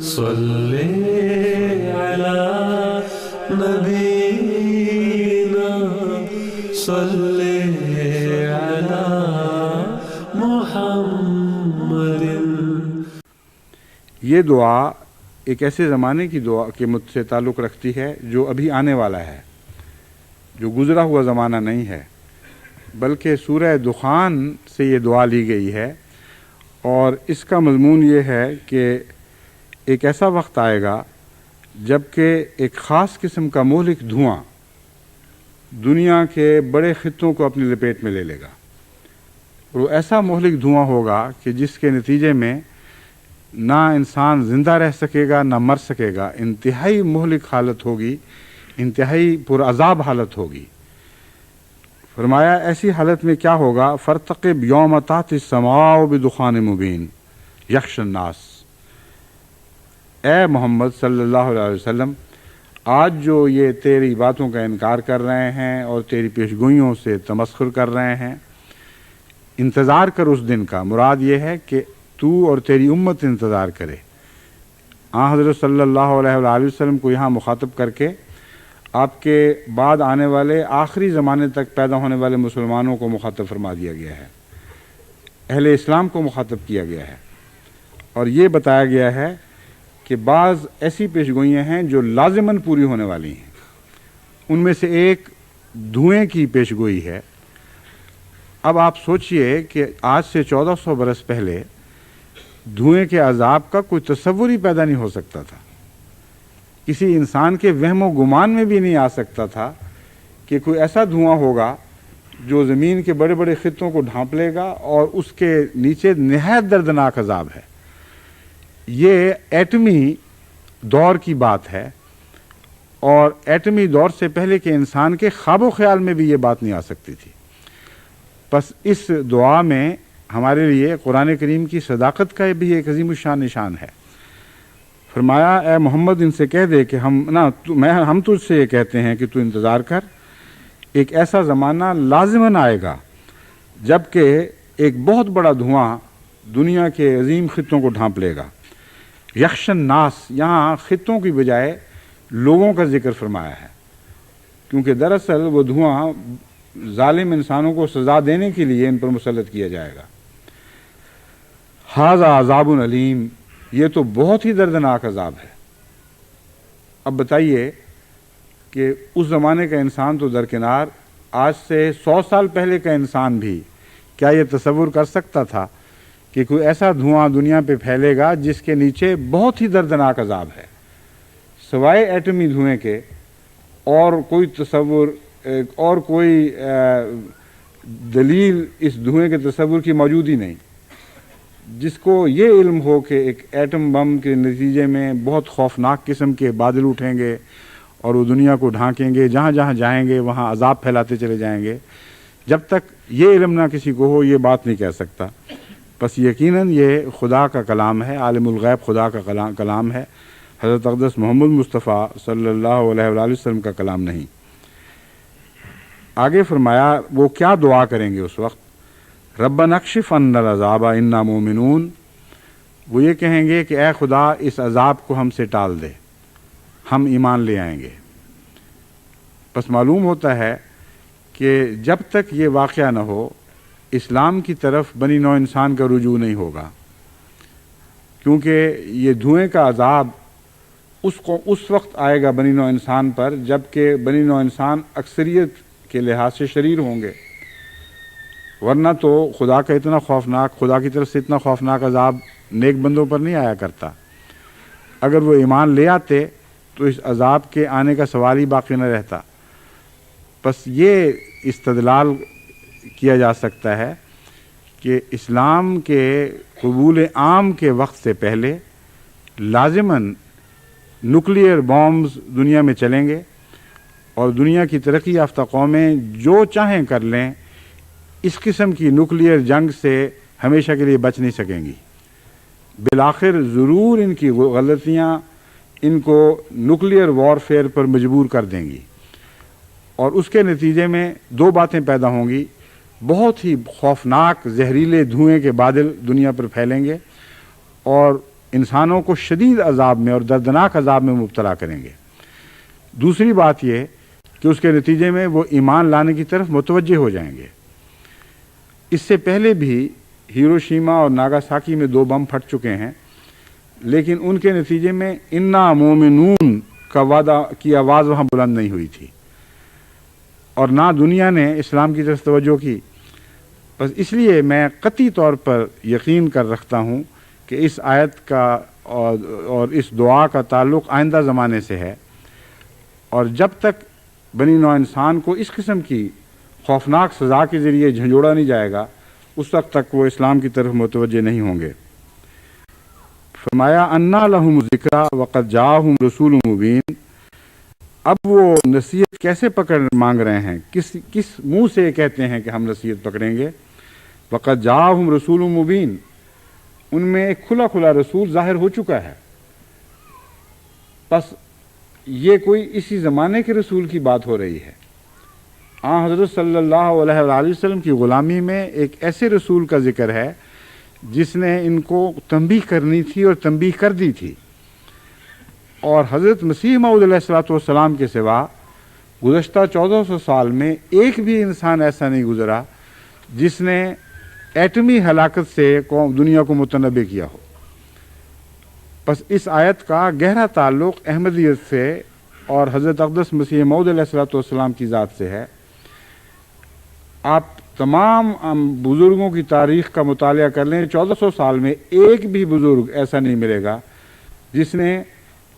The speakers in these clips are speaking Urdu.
صلی علی نبینا صلی علی محمد۔ یہ دعا ایک ایسے زمانے کی دعا کے مجھ سے تعلق رکھتی ہے جو ابھی آنے والا ہے، جو گزرا ہوا زمانہ نہیں ہے، بلکہ سورہ دخان سے یہ دعا لی گئی ہے، اور اس کا مضمون یہ ہے کہ ایک ایسا وقت آئے گا جب کہ ایک خاص قسم کا مہلک دھواں دنیا کے بڑے خطوں کو اپنی لپیٹ میں لے لے گا۔ وہ ایسا مہلک دھواں ہوگا کہ جس کے نتیجے میں نہ انسان زندہ رہ سکے گا نہ مر سکے گا، انتہائی مہلک حالت ہوگی، انتہائی پرعذاب حالت ہوگی۔ فرمایا ایسی حالت میں کیا ہوگا؟ فرتقب یوم تأتی السماء بدخان مبین یغشی الناس۔ اے محمد صلی اللہ علیہ وسلم، آج جو یہ تیری باتوں کا انکار کر رہے ہیں اور تیری پیشگوئیوں سے تمسخر کر رہے ہیں، انتظار کر اس دن کا۔ مراد یہ ہے کہ تو اور تیری امت انتظار کرے۔ حضرت صلی اللہ علیہ وآلہ وسلم کو یہاں مخاطب کر کے آپ کے بعد آنے والے آخری زمانے تک پیدا ہونے والے مسلمانوں کو مخاطب فرما دیا گیا ہے، اہل اسلام کو مخاطب کیا گیا ہے، اور یہ بتایا گیا ہے کہ بعض ایسی پیشگوئیاں ہیں جو لازماً پوری ہونے والی ہیں۔ ان میں سے ایک دھوئیں کی پیشگوئی ہے۔ اب آپ سوچئے کہ آج سے 1400 برس پہلے دھوئیں کے عذاب کا کوئی تصور ہی پیدا نہیں ہو سکتا تھا، کسی انسان کے وہم و گمان میں بھی نہیں آ سکتا تھا کہ کوئی ایسا دھواں ہوگا جو زمین کے بڑے بڑے خطوں کو ڈھانپ لے گا، اور اس کے نیچے نہایت دردناک عذاب ہے۔ یہ ایٹمی دور کی بات ہے، اور ایٹمی دور سے پہلے کے انسان کے خواب و خیال میں بھی یہ بات نہیں آ سکتی تھی۔ بس اس دعا میں ہمارے لیے قرآن کریم کی صداقت کا بھی ایک عظیم الشان نشان ہے۔ فرمایا اے محمد ان سے کہہ دے کہ ہم تجھ سے یہ کہتے ہیں کہ تو انتظار کر، ایک ایسا زمانہ لازماً آئے گا جب کہ ایک بہت بڑا دھواں دنیا کے عظیم خطوں کو ڈھانپ لے گا۔ یغشی الناس، یہاں خطوں کی بجائے لوگوں کا ذکر فرمایا ہے، کیونکہ دراصل وہ دھواں ظالم انسانوں کو سزا دینے کے لیے ان پر مسلط کیا جائے گا۔ ھذا عذاب علیم، یہ تو بہت ہی دردناک عذاب ہے۔ اب بتائیے کہ اس زمانے کا انسان تو درکنار، آج سے 100 سال پہلے کا انسان بھی کیا یہ تصور کر سکتا تھا کہ کوئی ایسا دھواں دنیا پہ پھیلے گا جس کے نیچے بہت ہی دردناک عذاب ہے؟ سوائے ایٹمی دھوئیں کے اور کوئی تصور اور کوئی دلیل اس دھوئیں کے تصور کی موجود ہی نہیں۔ جس کو یہ علم ہو کہ ایک ایٹم بم کے نتیجے میں بہت خوفناک قسم کے بادل اٹھیں گے اور وہ دنیا کو ڈھانکیں گے، جہاں جہاں جائیں گے وہاں عذاب پھیلاتے چلے جائیں گے، جب تک یہ علم نہ کسی کو ہو یہ بات نہیں کہہ سکتا۔ بس یقیناً یہ خدا کا کلام ہے، عالم الغیب خدا کا کلام ہے، حضرت اقدس محمد مصطفیٰ صلی اللہ علیہ وآلہ وسلم کا کلام نہیں۔ آگے فرمایا وہ کیا دعا کریں گے اس وقت؟ ربنا اکشف عنا العذاب انا مومنون، وہ یہ کہیں گے کہ اے خدا اس عذاب کو ہم سے ٹال دے، ہم ایمان لے آئیں گے۔ بس معلوم ہوتا ہے کہ جب تک یہ واقعہ نہ ہو اسلام کی طرف بنی نوع انسان کا رجوع نہیں ہوگا، کیونکہ یہ دھوئیں کا عذاب اس وقت آئے گا بنی نوع انسان پر جب کہ بنی نوع انسان اکثریت کے لحاظ سے شریر ہوں گے، ورنہ تو خدا کا اتنا خوفناک، خدا کی طرف سے اتنا خوفناک عذاب نیک بندوں پر نہیں آیا کرتا۔ اگر وہ ایمان لے آتے تو اس عذاب کے آنے کا سوال ہی باقی نہ رہتا۔ بس یہ استدلال کیا جا سکتا ہے کہ اسلام کے قبول عام کے وقت سے پہلے لازماً نیوکلیئر بامز دنیا میں چلیں گے، اور دنیا کی ترقی یافتہ قومیں جو چاہیں کر لیں، اس قسم کی نیوکلیئر جنگ سے ہمیشہ کے لیے بچ نہیں سکیں گی۔ بالآخر ضرور ان کی غلطیاں ان کو نیوکلیئر وارفیئر پر مجبور کر دیں گی، اور اس کے نتیجے میں دو باتیں پیدا ہوں گی۔ بہت ہی خوفناک زہریلے دھوئیں کے بادل دنیا پر پھیلیں گے، اور انسانوں کو شدید عذاب میں اور دردناک عذاب میں مبتلا کریں گے۔ دوسری بات یہ کہ اس کے نتیجے میں وہ ایمان لانے کی طرف متوجہ ہو جائیں گے۔ اس سے پہلے بھی ہیروشیما اور ناگاساکی میں 2 بم پھٹ چکے ہیں، لیکن ان کے نتیجے میں انا مومنون کا وعدہ کی آواز وہاں بلند نہیں ہوئی تھی، اور نہ دنیا نے اسلام کی طرف توجہ کی۔ بس اس لیے میں قطعی طور پر یقین کر رکھتا ہوں کہ اس آیت کا اور اس دعا کا تعلق آئندہ زمانے سے ہے، اور جب تک بنی نوع انسان کو اس قسم کی خوفناک سزا کے ذریعے جھنجھوڑا نہیں جائے گا، اس وقت تک وہ اسلام کی طرف متوجہ نہیں ہوں گے۔ فرمایا انا لہم ذکرا وقد جاءہم رسول مبین۔ اب وہ نصیحت کیسے پکڑ مانگ رہے ہیں، کس منہ سے کہتے ہیں کہ ہم نصیحت پکڑیں گے؟ وقد جاءہم رسول مبین، ان میں ایک کھلا کھلا رسول ظاہر ہو چکا ہے۔ بس یہ کوئی اسی زمانے کے رسول کی بات ہو رہی ہے۔ حضرت صلی اللہ علیہ وآلہ وسلم کی غلامی میں ایک ایسے رسول کا ذکر ہے جس نے ان کو تنبیہ کرنی تھی اور تنبیہ کر دی تھی، اور حضرت مسیح موعود علیہ الصلوۃ والسلام کے سوا گزشتہ 1400 سال میں ایک بھی انسان ایسا نہیں گزرا جس نے ایٹمی ہلاکت سے دنیا کو متنبع کیا ہو۔ بس اس آیت کا گہرا تعلق احمدیت سے اور حضرت اقدس مسیح موعود علیہ الصلوۃ والسلام کی ذات سے ہے۔ آپ تمام بزرگوں کی تاریخ کا مطالعہ کر لیں، 1400 سال میں ایک بھی بزرگ ایسا نہیں ملے گا جس نے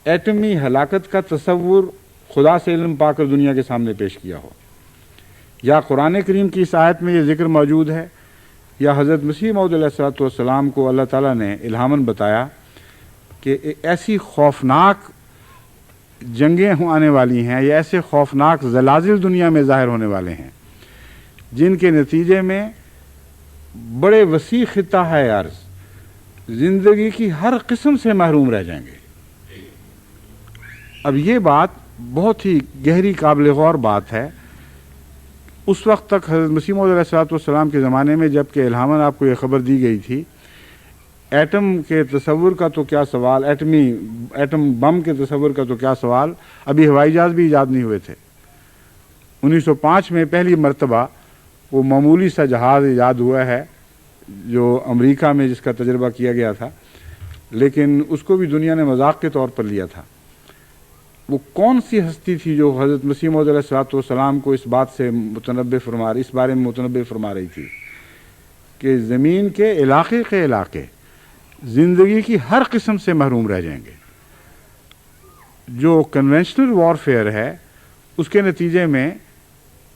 ایٹمی ہلاکت کا تصور خدا سے علم پا کر دنیا کے سامنے پیش کیا ہو۔ یا قرآن کریم کی اس آیت میں یہ ذکر موجود ہے، یا حضرت مسیح موعود علیہ الصلوۃ والسلام کو اللہ تعالیٰ نے الہاماً بتایا کہ ایسی خوفناک جنگیں آنے والی ہیں، یا ایسے خوفناک زلازل دنیا میں ظاہر ہونے والے ہیں جن کے نتیجے میں بڑے وسیع خطہ ہے عرض زندگی کی ہر قسم سے محروم رہ جائیں گے۔ اب یہ بات بہت ہی گہری قابل غور بات ہے۔ اس وقت تک حضرت مسیح موعود علیہ الصلوۃ والسلام کے زمانے میں جب کہ الہاماً آپ کو یہ خبر دی گئی تھی، ایٹم کے تصور کا تو کیا سوال، ایٹم بم کے تصور کا تو کیا سوال، ابھی ہوائی جہاز بھی ایجاد نہیں ہوئے تھے۔ 1905 میں پہلی مرتبہ وہ معمولی سا جہاز ایجاد ہوا ہے جو امریکہ میں جس کا تجربہ کیا گیا تھا، لیکن اس کو بھی دنیا نے مذاق کے طور پر لیا تھا۔ وہ کون سی ہستی تھی جو حضرت مسیح موعود علیہ الصلوۃ والسلام کو اس بات سے اس بارے میں متنبع فرما رہی تھی کہ زمین کے علاقے زندگی کی ہر قسم سے محروم رہ جائیں گے۔ جو کنونشنل وارفیئر ہے اس کے نتیجے میں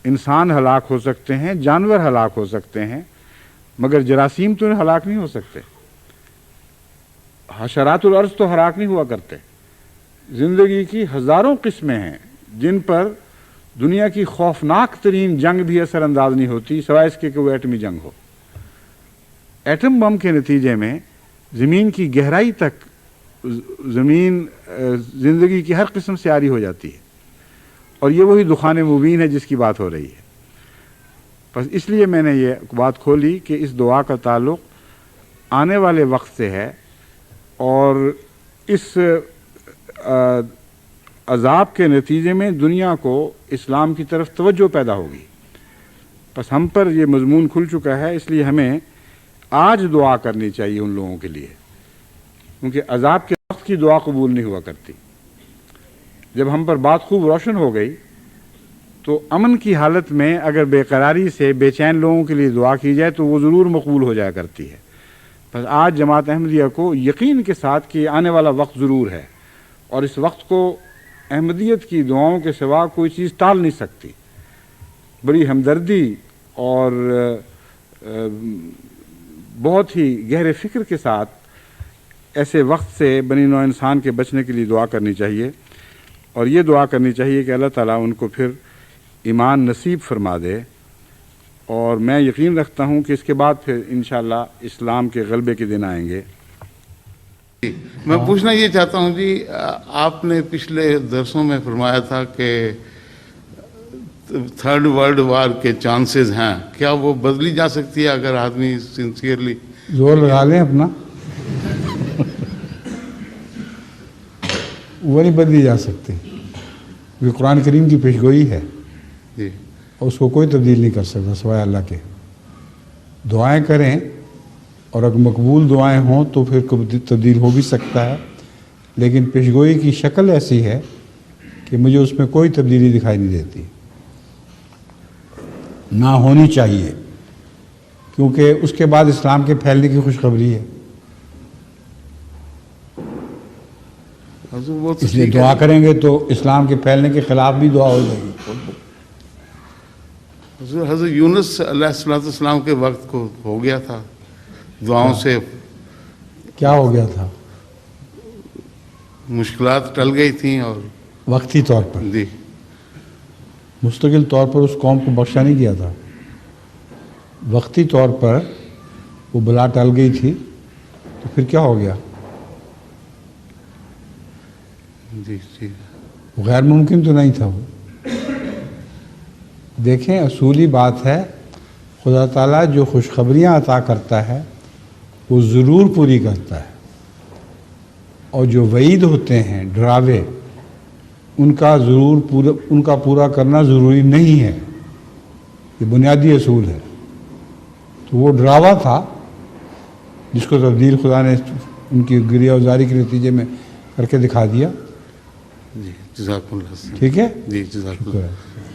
انسان ہلاک ہو سکتے ہیں، جانور ہلاک ہو سکتے ہیں، مگر جراثیم تو ہلاک نہیں ہو سکتے، حشرات الارض تو ہلاک نہیں ہوا کرتے۔ زندگی کی ہزاروں قسمیں ہیں جن پر دنیا کی خوفناک ترین جنگ بھی اثر انداز نہیں ہوتی سوائے اس کے کہ وہ ایٹمی جنگ ہو۔ ایٹم بم کے نتیجے میں زمین کی گہرائی تک زمین زندگی کی ہر قسم سے عاری ہو جاتی ہے، اور یہ وہی دخان مبین ہے جس کی بات ہو رہی ہے۔ بس اس لیے میں نے یہ بات کھولی کہ اس دعا کا تعلق آنے والے وقت سے ہے، اور اس عذاب کے نتیجے میں دنیا کو اسلام کی طرف توجہ پیدا ہوگی۔ بس ہم پر یہ مضمون کھل چکا ہے، اس لیے ہمیں آج دعا کرنی چاہیے ان لوگوں کے لیے، کیونکہ عذاب کے وقت کی دعا قبول نہیں ہوا کرتی۔ جب ہم پر بات خوب روشن ہو گئی تو امن کی حالت میں اگر بے قراری سے بے چین لوگوں کے لیے دعا کی جائے تو وہ ضرور مقبول ہو جایا کرتی ہے۔ بس آج جماعت احمدیہ کو یقین کے ساتھ کہ آنے والا وقت ضرور ہے، اور اس وقت کو احمدیت کی دعاؤں کے سوا کوئی چیز ٹال نہیں سکتی۔ بڑی ہمدردی اور بہت ہی گہرے فکر کے ساتھ ایسے وقت سے بنی نوع انسان کے بچنے کے لیے دعا کرنی چاہیے، اور یہ دعا کرنی چاہیے کہ اللہ تعالیٰ ان کو پھر ایمان نصیب فرما دے، اور میں یقین رکھتا ہوں کہ اس کے بعد پھر انشاءاللہ اسلام کے غلبے کے دن آئیں گے۔ میں پوچھنا یہ چاہتا ہوں جی، آپ نے پچھلے درسوں میں فرمایا تھا کہ تھرڈ ورلڈ وار کے چانسز ہیں، کیا وہ بدلی جا سکتی ہے اگر آدمی سنسیئرلی زور لگا لیں اپنا؟ وہ نہیں بدلی جا سکتی، کیونکہ قرآن کریم کی پیشگوئی ہے جی اور اس کو کوئی تبدیل نہیں کر سکتا سوائے اللہ کے۔ دعائیں کریں اور اگر مقبول دعائیں ہوں تو پھر تبدیل ہو بھی سکتا ہے، لیکن پیشگوئی کی شکل ایسی ہے کہ مجھے اس میں کوئی تبدیلی دکھائی نہیں دیتی، نہ ہونی چاہیے، کیونکہ اس کے بعد اسلام کے پھیلنے کی خوشخبری ہے۔ حضور وہ تو اس لیے ٹھیک ہے۔ دعا کریں گے تو اسلام کے پھیلنے کے خلاف بھی دعا ہو جائے گی۔ حضرت یونس علیہ السلام کے وقت کو ہو گیا تھا، دعاؤں سے کیا ہو گیا تھا؟ مشکلات ٹل گئی تھیں اور وقتی طور پر، جی مستقل طور پر اس قوم کو بخشا نہیں گیا تھا، وقتی طور پر وہ بلا ٹل گئی تھی تو پھر کیا ہو گیا؟ جی جی غیر ممکن تو نہیں تھا وہ۔ دیکھیں اصولی بات ہے، خدا تعالیٰ جو خوشخبریاں عطا کرتا ہے وہ ضرور پوری کرتا ہے، اور جو وعید ہوتے ہیں ڈراوے ان کا پورا کرنا ضروری نہیں ہے، یہ بنیادی اصول ہے۔ تو وہ ڈراوا تھا جس کو تبدیل خدا نے ان کی گریہ ازاری کے نتیجے میں کر کے دکھا دیا۔ جی جزاک اللہ خیر۔ ٹھیک ہے، جی جزاک اللہ۔ شکر ہے۔